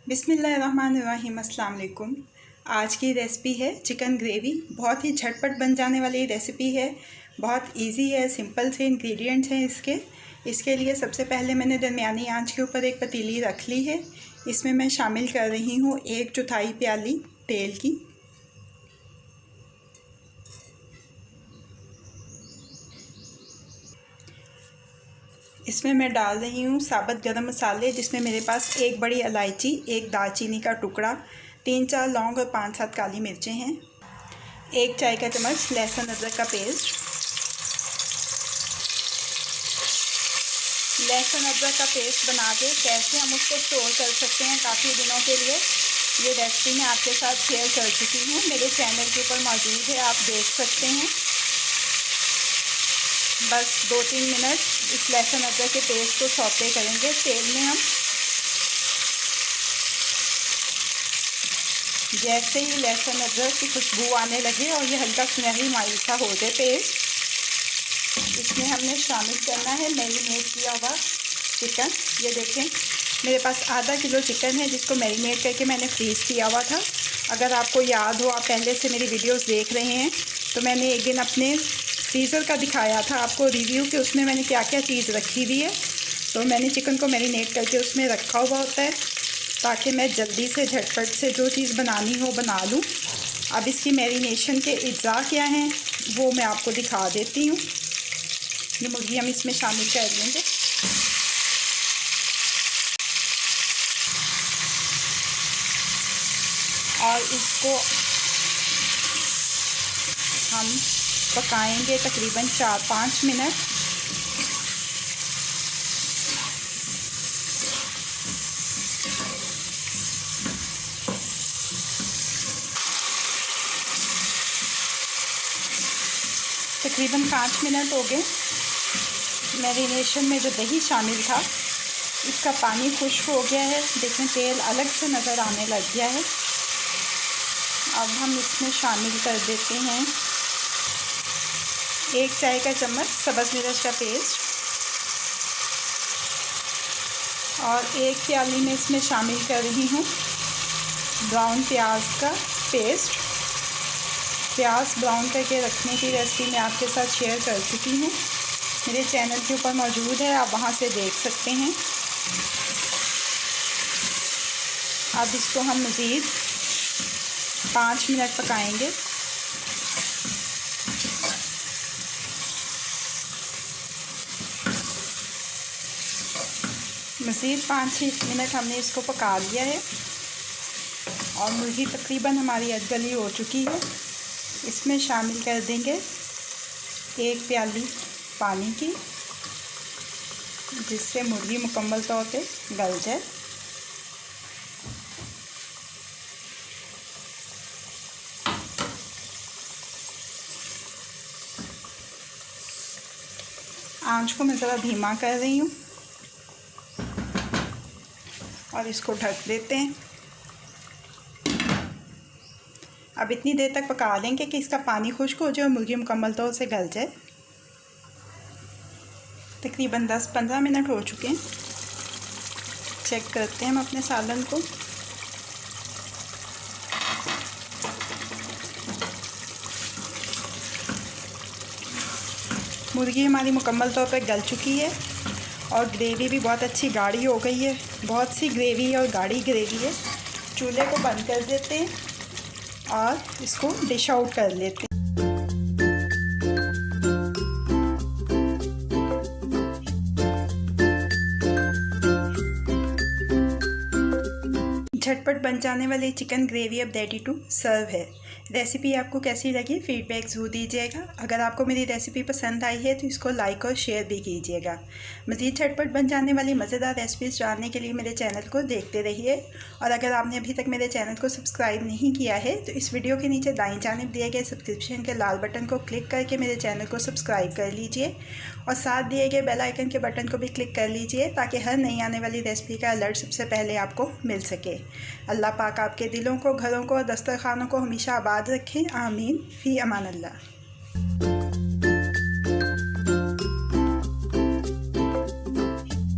बिस्मिल्लाहिर्रहमानिर्रहीम। अस्सलाम वालेकुम। आज की रेसिपी है चिकन ग्रेवी। बहुत ही झटपट बन जाने वाली रेसिपी है, बहुत इजी है, सिंपल से इंग्रेडिएंट्स हैं इसके लिए सबसे पहले मैंने दरमियानी आंच के ऊपर एक पतीली रख ली है। इसमें मैं शामिल कर रही हूँ 1/4 प्याली तेल की। इसमें मैं डाल रही हूँ साबुत गरम मसाले, जिसमें मेरे पास एक बड़ी इलायची, एक दालचीनी का टुकड़ा, 3-4 लौंग और 5-7 काली मिर्चें हैं। 1 चाय का चम्मच लहसुन अदरक का पेस्ट। लहसुन अदरक का पेस्ट बना के कैसे हम उसको स्टोर कर सकते हैं काफ़ी दिनों के लिए, ये रेसिपी मैं आपके साथ शेयर कर चुकी हूँ। मेरे चैनल के ऊपर मौजूद है, आप देख सकते हैं। बस 2-3 मिनट इस लहसुन अदरक के पेस्ट को सौते करेंगे तेल में हम। जैसे ही लहसुन अदरक की खुशबू आने लगे और ये हल्का सुनहरी माइल सा हो जाए पेस्ट, इसमें हमने शामिल करना है मैरिनेट किया हुआ चिकन। ये देखें, मेरे पास आधा किलो चिकन है जिसको मैरिनेट करके मैंने फ्रीज़ किया हुआ था। अगर आपको याद हो, आप पहले से मेरी वीडियोस देख रहे हैं, तो मैंने एक दिन अपने फ्रीज़र का दिखाया था आपको रिव्यू कि उसमें मैंने क्या क्या चीज़ रखी हुई है। तो मैंने चिकन को मैरिनेट करके उसमें रखा हुआ होता है ताकि मैं जल्दी से झटपट से जो चीज़ बनानी हो बना लूँ। अब इसकी मैरिनेशन के अज्जा क्या हैं वो मैं आपको दिखा देती हूँ। ये मुर्गी हम इसमें शामिल कर लेंगे। और इसको हम पकाएंगे तकरीबन 4-5 मिनट। तकरीबन 5 मिनट हो गए। मैरिनेशन में जो दही शामिल था इसका पानी खुश्क हो गया है। देखें, तेल अलग से नज़र आने लग गया है। अब हम इसमें शामिल कर देते हैं 1 चाय का चम्मच सब्ज़ मिर्च का पेस्ट और 1 प्याली में इसमें शामिल कर रही हूँ ब्राउन प्याज का पेस्ट। प्याज ब्राउन करके रखने की रेसिपी मैं आपके साथ शेयर कर चुकी हूँ, मेरे चैनल के ऊपर मौजूद है, आप वहाँ से देख सकते हैं। अब इसको हम मज़ीद 5 मिनट पकाएंगे। मज़ीद 5-6 मिनट हमने इसको पका लिया है और मुर्गी तकरीबन हमारी अधगली हो चुकी है। इसमें शामिल कर देंगे 1 प्याली पानी की, जिससे मुर्गी मुकम्मल तौर पे गल जाए। आंच को मैं ज़रा धीमा कर रही हूँ और इसको ढक देते हैं। अब इतनी देर तक पका लेंगे कि इसका पानी खुश्क हो जाए और मुर्गी मुकम्मल तौर से गल जाए। तकरीबन 10-15 मिनट हो चुके हैं। चेक करते हैं हम अपने सालन को। मुर्गी हमारी मुकम्मल तौर पर गल चुकी है और ग्रेवी भी बहुत अच्छी गाढ़ी हो गई है। बहुत सी ग्रेवी और गाढ़ी ग्रेवी है। चूल्हे को बंद कर देते हैं और इसको डिश आउट कर लेते हैं। झटपट बन जाने वाली चिकन ग्रेवी अब रेडी टू सर्व है। रेसिपी आपको कैसी लगी फीडबैक ज़रूर दीजिएगा। अगर आपको मेरी रेसिपी पसंद आई है तो इसको लाइक और शेयर भी कीजिएगा। मज़ीद झटपट बन जाने वाली मज़ेदार रेसिपीज़ जानने के लिए मेरे चैनल को देखते रहिए। और अगर आपने अभी तक मेरे चैनल को सब्सक्राइब नहीं किया है तो इस वीडियो के नीचे दाईं जानिब दिए गए सब्सक्रिप्शन के लाल बटन को क्लिक करके मेरे चैनल को सब्सक्राइब कर लीजिए और साथ दिए गए बेल आइकन के बटन को भी क्लिक कर लीजिए ताकि हर नई आने वाली रेसिपी का अलर्ट सबसे पहले आपको मिल सके। अल्लाह पाक आपके दिलों को, घरों को और दस्तरखानों को हमेशा आबाद रखें। आमीन। फ़ी अमान अल्लाह।